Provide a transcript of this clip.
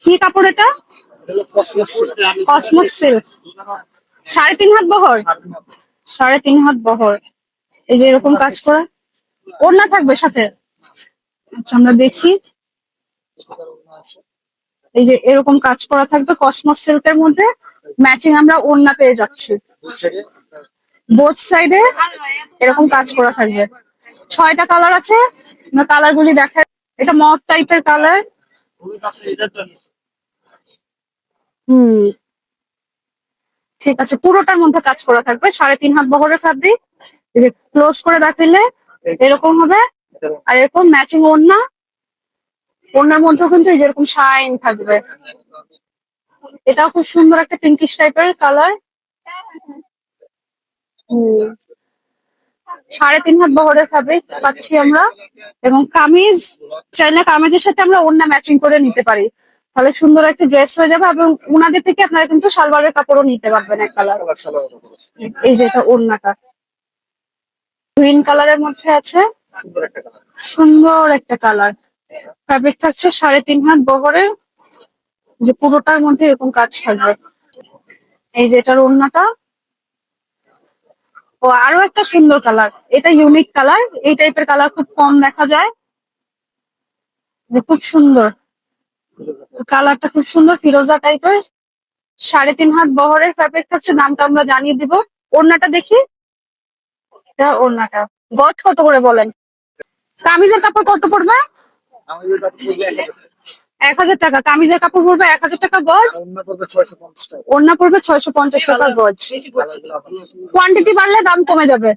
কি কাপড় এটা? Cosmos silk. 3.5 হাত বহর। 3.5 হাত বহর। এই যে এরকম কাজ করা ওড়না থাকবে সাথে। আচ্ছা আমরা দেখি। এই যে এরকম কাজ করা থাকবে কসমস সিল্কের মধ্যে, ম্যাচিং আমরা ওড়না পেয়ে যাচ্ছি। বোথ সাইডে এরকম কাজ করা থাকবে। 6টা কালার আছে, আমরা কালার গুলি দেখাই। এটা মফ টাইপের কালার। ঠিক আছে, পুরোটার মধ্যে কাজ করা থাকবে। 3.5 হাত বহরের ফ্যাব্রিক। ক্লোজ করে দেখাইলে এরকম হবে, আর এরকম ম্যাচিং ওড়না। ওড়নার মধ্যেও কিন্তু এই যেরকম শাইন থাকবে। এটাও খুব সুন্দর একটা পিঙ্কিশ টাইপের কালার। 3.5 হাত বহরের ফ্যাব্রিক পাচ্ছি আমরা। এবং কামিজ চাইলে কামিজের সাথে আমরা ওড়না ম্যাচিং করে নিতে পারি, তাহলে সুন্দর একটা ড্রেস হয়ে যাবে। এবং উনাদের থেকে আপনারা কিন্তু সালোয়ারের কাপড়ও নিতে পারবেন এক কালার। এই যে এটা ওড়নাটা গ্রিন কালারের মধ্যে আছে, সুন্দর একটা কালার। ফ্যাব্রিক থাকছে 3.5 হাত বহরের, যে পুরোটার মধ্যে এরকম কাজ থাকবে। এই যে এটার ওড়নাটা। ও আরো একটা সুন্দর কালার, এটা ইউনিক কালার। এই টাইপের কালার খুব কম দেখা যায়, যে খুব সুন্দর কালারটা, খুব সুন্দর ফিরোজা টাইপের। 3.5 হাত বহরের ফ্যাব্রিক থাকছে, নামটা আমরা জানিয়ে দিব। ওড়নাটা দেখি, এটা ওড়নাটা। গজ কত করে বলেন? কামিজের কাপড় কত পড়বে? 1000 টাকা। কামিজের কাপড় পড়বে 1000 টাকা গজ। ওড়না পড়বে 650 টাকা গজ। কোয়ান্টিটি বাড়লে দাম কমে যাবে।